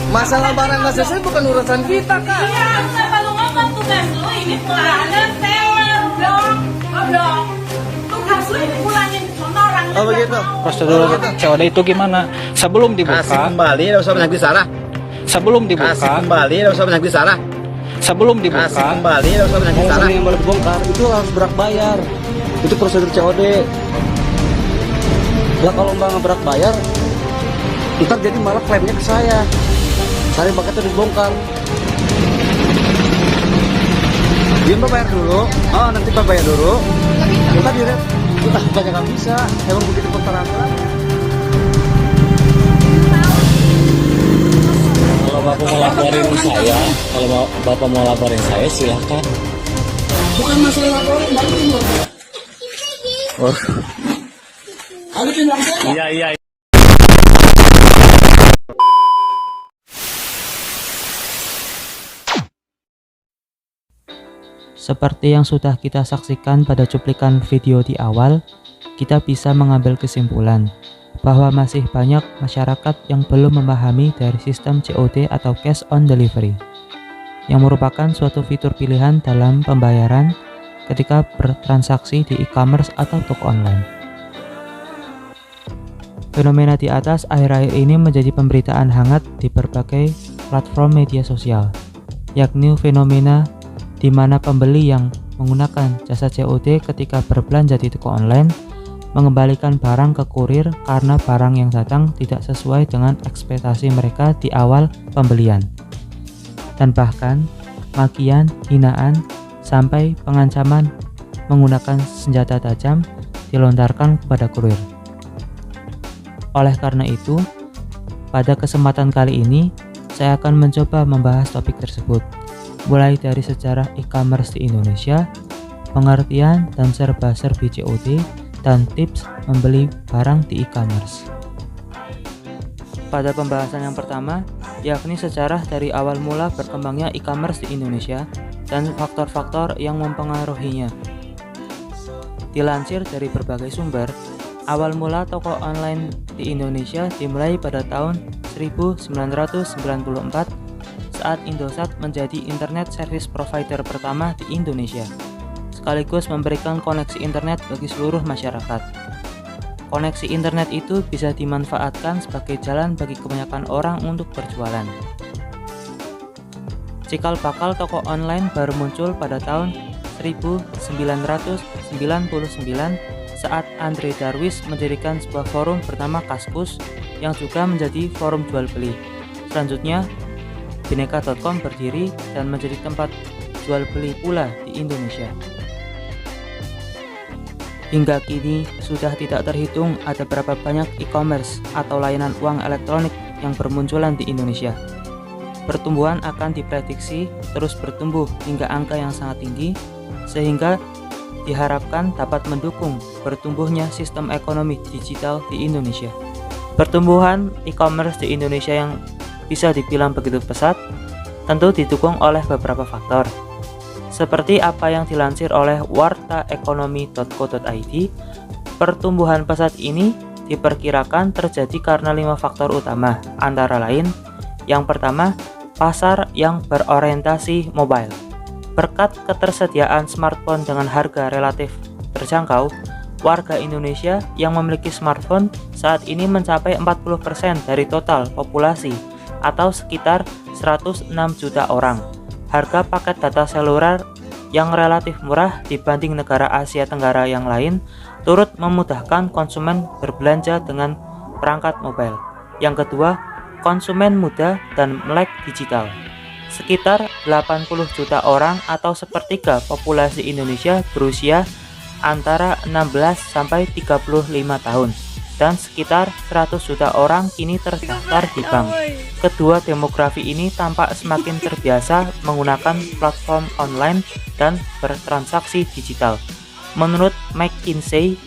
Masalah barang nggak selesai bukan urusan kita, Kak. Iya, kenapa lu ngomong tugas lu ini pulanan seller, goblok. Tugas lu ini pulangin sono orang. Oh begitu. Prosedur COD itu gimana? Sebelum dibuka, Kasih kembali, tidak usah banyak bicara. sebelum dibuka, Kasih kembali, tidak usah banyak bicara. sebelum dibuka, Kasih kembali, tidak usah banyak Kalau bicara. misalnya yang boleh bongkar itu harus berak bayar. Itu prosedur COD. Lah kalau mbak nggak berak bayar, ntar jadi malah klaimnya ke saya. Saya bakatnya dibongkar. Dia mbak bayar dulu. Oh nanti mbak bayar dulu. Kita direct. Kita banyak nggak bisa. Emang begitu kontraktor. Kalau Bapak mau laporin saya, Bapak mau laporin saya silahkan. Bukan masalah laporin, balikin dong. Oh. Balikin dong saya. Iya. Seperti yang sudah kita saksikan pada cuplikan video di awal, kita bisa mengambil kesimpulan bahwa masih banyak masyarakat yang belum memahami dari sistem COD atau Cash on Delivery, yang merupakan suatu fitur pilihan dalam pembayaran ketika bertransaksi di e-commerce atau toko online. Fenomena di atas akhir-akhir ini menjadi pemberitaan hangat di berbagai platform media sosial, yakni fenomena di mana pembeli yang menggunakan jasa COD ketika berbelanja di toko online mengembalikan barang ke kurir karena barang yang datang tidak sesuai dengan ekspektasi mereka di awal pembelian. Dan bahkan makian, hinaan, sampai pengancaman menggunakan senjata tajam dilontarkan kepada kurir. Oleh karena itu, pada kesempatan kali ini saya akan mencoba membahas topik tersebut, mulai dari sejarah e-commerce di Indonesia, pengertian dan serba-serbi COD, dan tips membeli barang di e-commerce. Pada pembahasan yang pertama, yakni sejarah dari awal mula berkembangnya e-commerce di Indonesia dan faktor-faktor yang mempengaruhinya. Dilansir dari berbagai sumber, awal mula toko online di Indonesia dimulai pada tahun 1994 saat Indosat menjadi internet service provider pertama di Indonesia, sekaligus memberikan koneksi internet bagi seluruh masyarakat. Koneksi internet itu bisa dimanfaatkan sebagai jalan bagi kebanyakan orang untuk berjualan. Cikal bakal toko online baru muncul pada tahun 1999 saat Andre Darwis mendirikan sebuah forum bernama Kaskus yang juga menjadi forum jual beli. Selanjutnya, Bineka.com berdiri dan menjadi tempat jual beli pula di Indonesia. Hingga kini sudah tidak terhitung ada berapa banyak e-commerce atau layanan uang elektronik yang bermunculan di Indonesia. Pertumbuhan akan diprediksi terus bertumbuh hingga angka yang sangat tinggi, sehingga diharapkan dapat mendukung bertumbuhnya sistem ekonomi digital di Indonesia. Pertumbuhan e-commerce di Indonesia yang bisa dibilang begitu pesat, tentu didukung oleh beberapa faktor. Seperti apa yang dilansir oleh wartaekonomi.co.id, pertumbuhan pesat ini diperkirakan terjadi karena 5 faktor utama, antara lain, yang pertama, pasar yang berorientasi mobile. Berkat ketersediaan smartphone dengan harga relatif terjangkau, warga Indonesia yang memiliki smartphone saat ini mencapai 40% dari total populasi atau sekitar 106 juta orang. Harga paket data seluler yang relatif murah dibanding negara Asia Tenggara yang lain turut memudahkan konsumen berbelanja dengan perangkat mobile. Yang kedua, konsumen muda dan melek digital. Sekitar 80 juta orang atau sepertiga populasi Indonesia berusia antara 16 sampai 35 tahun. Dan sekitar 100 juta orang kini terdaftar di bank. Kedua demografi ini tampak semakin terbiasa menggunakan platform online dan bertransaksi digital. Menurut McKinsey,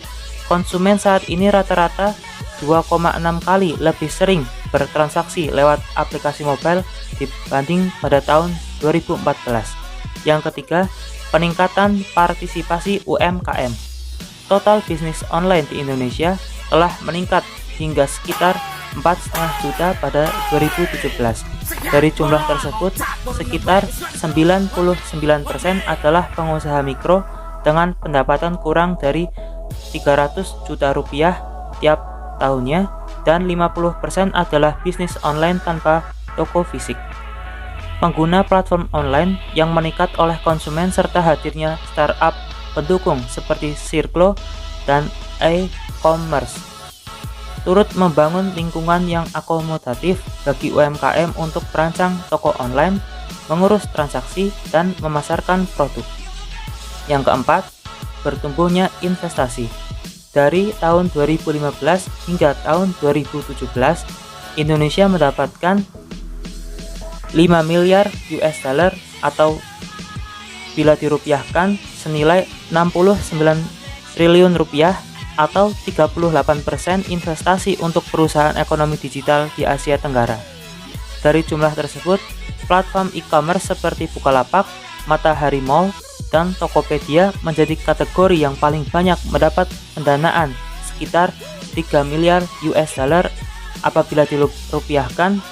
konsumen saat ini rata-rata 2,6 kali lebih sering bertransaksi lewat aplikasi mobile dibanding pada tahun 2014. Yang ketiga, peningkatan partisipasi UMKM. Total bisnis online di Indonesia telah meningkat hingga sekitar 4,5 juta pada 2017 Dari jumlah tersebut, sekitar 99% adalah pengusaha mikro dengan pendapatan kurang dari 300 juta rupiah tiap tahunnya, dan 50% adalah bisnis online tanpa toko fisik. Pengguna platform online yang meningkat oleh konsumen serta hadirnya startup pendukung seperti Circlo dan e-commerce turut membangun lingkungan yang akomodatif bagi UMKM untuk merancang toko online, mengurus transaksi, dan memasarkan produk. Yang keempat, bertumbuhnya investasi. Dari tahun 2015 hingga tahun 2017, Indonesia mendapatkan 5 miliar US dollar atau bila dirupiahkan senilai 69 triliun rupiah atau 38% investasi untuk perusahaan ekonomi digital di Asia Tenggara. Dari jumlah tersebut, platform e-commerce seperti Bukalapak, Matahari Mall, dan Tokopedia menjadi kategori yang paling banyak mendapat pendanaan sekitar 3 miliar US dollar apabila dirupiahkan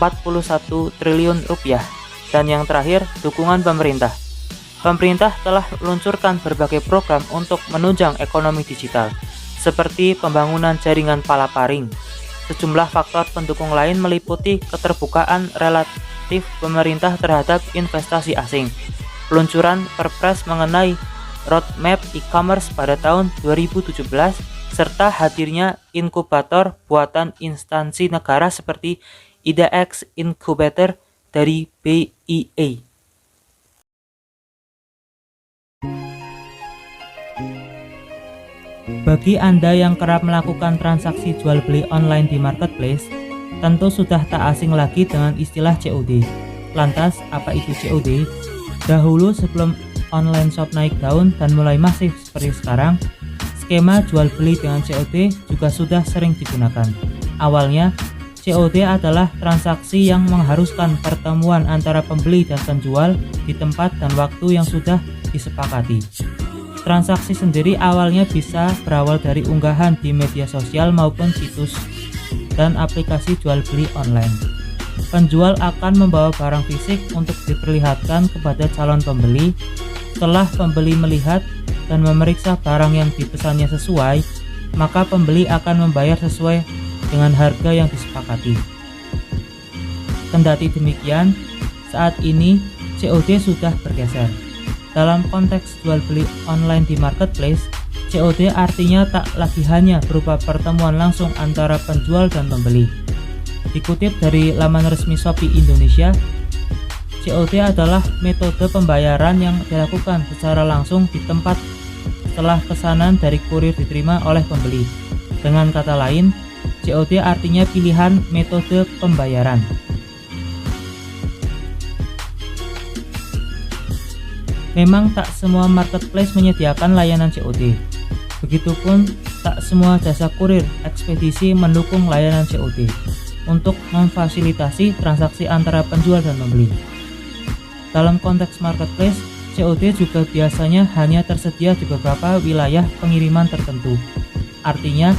41 triliun rupiah. Dan yang terakhir, dukungan pemerintah. Pemerintah telah meluncurkan berbagai program untuk menunjang ekonomi digital, seperti pembangunan jaringan palaparing. Sejumlah faktor pendukung lain meliputi keterbukaan relatif pemerintah terhadap investasi asing, peluncuran Perpres mengenai roadmap e-commerce pada tahun 2017, serta hadirnya inkubator buatan instansi negara seperti IDX Incubator dari BIA. Bagi Anda yang kerap melakukan transaksi jual beli online di marketplace, tentu sudah tak asing lagi dengan istilah COD. Lantas, apa itu COD? Dahulu sebelum online shop naik daun dan mulai masif seperti sekarang, skema jual beli dengan COD juga sudah sering digunakan. Awalnya, COD adalah transaksi yang mengharuskan pertemuan antara pembeli dan penjual di tempat dan waktu yang sudah disepakati. Transaksi sendiri awalnya bisa berawal dari unggahan di media sosial maupun situs dan aplikasi jual beli online. Penjual akan membawa barang fisik untuk diperlihatkan kepada calon pembeli. Setelah pembeli melihat dan memeriksa barang yang dipesannya sesuai, maka pembeli akan membayar sesuai dengan harga yang disepakati. Kendati demikian, saat ini COD sudah bergeser. Dalam konteks jual beli online di marketplace, COD artinya tak lagi hanya berupa pertemuan langsung antara penjual dan pembeli. Dikutip dari laman resmi Shopee Indonesia, COD adalah metode pembayaran yang dilakukan secara langsung di tempat setelah pesanan dari kurir diterima oleh pembeli. Dengan kata lain, COD artinya pilihan metode pembayaran. Memang tak semua marketplace menyediakan layanan COD. Begitupun tak semua jasa kurir ekspedisi mendukung layanan COD untuk memfasilitasi transaksi antara penjual dan pembeli. Dalam konteks marketplace, COD juga biasanya hanya tersedia di beberapa wilayah pengiriman tertentu. Artinya,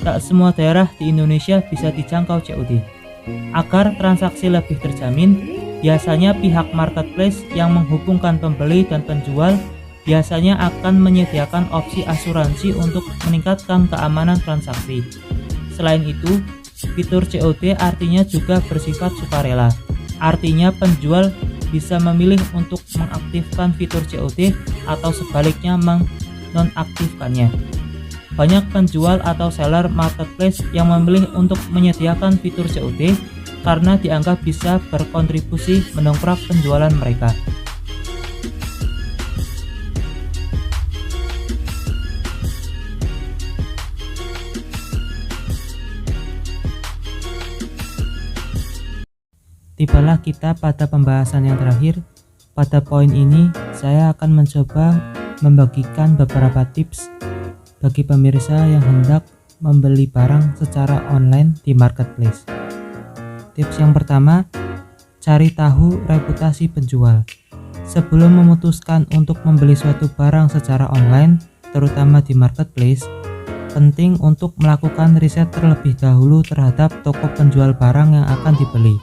tak semua daerah di Indonesia bisa dijangkau COD. Agar transaksi lebih terjamin, biasanya pihak marketplace yang menghubungkan pembeli dan penjual biasanya akan menyediakan opsi asuransi untuk meningkatkan keamanan transaksi. Selain itu, fitur COD artinya juga bersifat sukarela. Artinya penjual bisa memilih untuk mengaktifkan fitur COD atau sebaliknya menonaktifkannya. Banyak penjual atau seller marketplace yang memilih untuk menyediakan fitur COD karena dianggap bisa berkontribusi mendongkrak penjualan mereka. Tibalah kita pada pembahasan yang terakhir. Pada poin ini, saya akan mencoba membagikan beberapa tips bagi pemirsa yang hendak membeli barang secara online di marketplace. Tips yang pertama, cari tahu reputasi penjual. Sebelum memutuskan untuk membeli suatu barang secara online, terutama di marketplace, penting untuk melakukan riset terlebih dahulu terhadap toko penjual barang yang akan dibeli.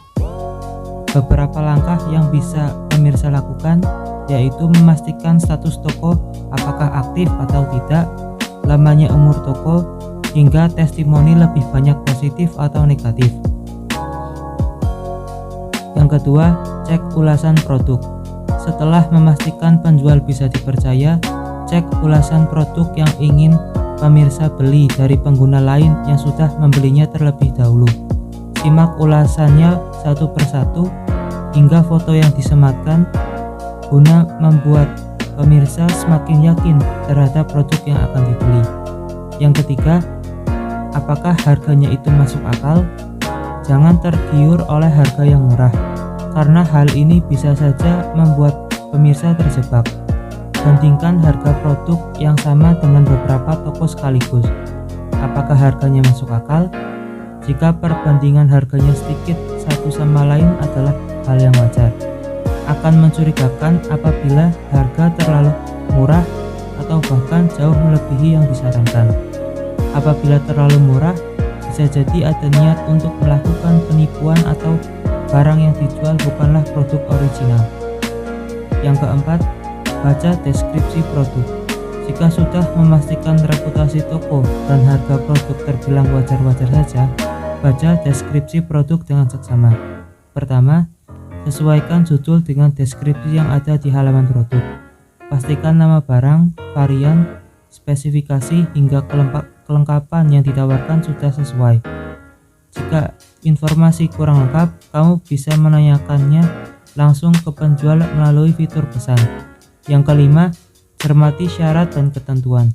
Beberapa langkah yang bisa pemirsa lakukan yaitu memastikan status toko apakah aktif atau tidak, lamanya umur toko, hingga testimoni lebih banyak positif atau negatif. Yang kedua, cek ulasan produk. Setelah memastikan penjual bisa dipercaya, cek ulasan produk yang ingin pemirsa beli dari pengguna lain yang sudah membelinya terlebih dahulu. Simak ulasannya satu persatu hingga foto yang disematkan guna membuat pemirsa semakin yakin terhadap produk yang akan dibeli. Yang ketiga, apakah harganya itu masuk akal? Jangan tergiur oleh harga yang murah, karena hal ini bisa saja membuat pemirsa terjebak. Bandingkan harga produk yang sama dengan beberapa toko sekaligus. Apakah harganya masuk akal? Jika perbandingan harganya sedikit satu sama lain adalah hal yang wajar. Akan mencurigakan apabila harga terlalu murah atau bahkan jauh melebihi yang disarankan. Apabila terlalu murah, bisa jadi ada niat untuk melakukan penipuan atau barang yang dijual bukanlah produk original. Yang keempat, baca deskripsi produk. Jika sudah memastikan reputasi toko dan harga produk terbilang wajar-wajar saja, baca deskripsi produk dengan seksama. Pertama, sesuaikan judul dengan deskripsi yang ada di halaman produk. Pastikan nama barang, varian, spesifikasi, hingga kelengkapan yang ditawarkan sudah sesuai. Jika informasi kurang lengkap, kamu bisa menanyakannya langsung ke penjual melalui fitur pesan. Yang kelima, cermati syarat dan ketentuan.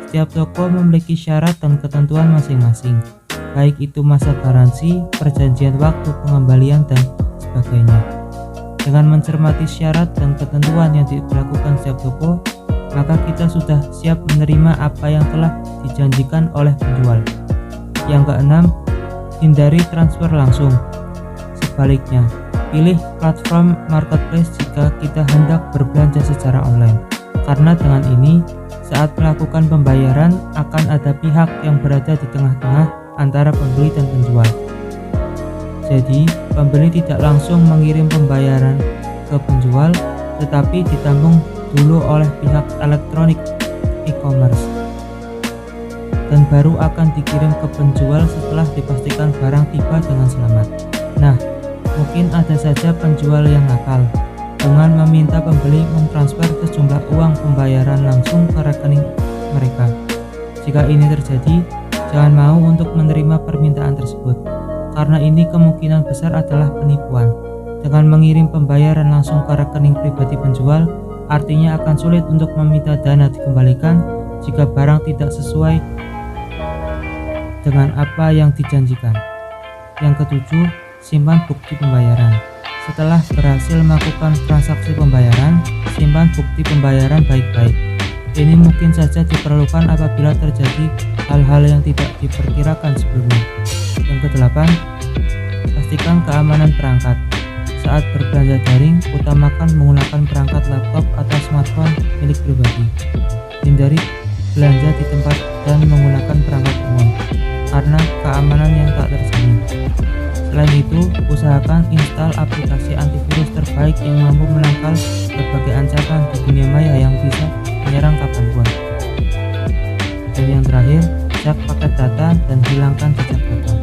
Setiap toko memiliki syarat dan ketentuan masing-masing, baik itu masa garansi, perjanjian waktu pengembalian, dan sebagainya. Dengan mencermati syarat dan ketentuan yang diberlakukan setiap toko, maka kita sudah siap menerima apa yang telah dijanjikan oleh penjual. Yang keenam, hindari transfer langsung. Sebaliknya, pilih platform marketplace jika kita hendak berbelanja secara online, karena dengan ini, saat melakukan pembayaran akan ada pihak yang berada di tengah-tengah antara pembeli dan penjual. Jadi, pembeli tidak langsung mengirim pembayaran ke penjual, tetapi ditanggung dulu oleh pihak elektronik e-commerce dan baru akan dikirim ke penjual setelah dipastikan barang tiba dengan selamat. Nah, mungkin ada saja penjual yang nakal dengan meminta pembeli mentransfer sejumlah uang pembayaran langsung ke rekening mereka. Jika ini terjadi, jangan mau untuk menerima permintaan tersebut, karena ini kemungkinan besar adalah penipuan. Dengan mengirim pembayaran langsung ke rekening pribadi penjual, artinya akan sulit untuk meminta dana dikembalikan jika barang tidak sesuai dengan apa yang dijanjikan. Yang ketujuh, simpan bukti pembayaran. Setelah berhasil melakukan transaksi pembayaran, simpan bukti pembayaran baik-baik. Ini mungkin saja diperlukan apabila terjadi hal-hal yang tidak diperkirakan sebelumnya. Yang kedelapan, pastikan keamanan perangkat. Saat berbelanja daring, utamakan menggunakan perangkat laptop atau smartphone milik pribadi. Hindari belanja di tempat dan menggunakan perangkat umum, karena keamanan yang tak terjamin. Selain itu, usahakan install aplikasi antivirus terbaik yang mampu menangkal berbagai ancaman di dunia maya yang bisa menyerang kapanpun. Dan yang terakhir, cek paket data dan hilangkan jejak data.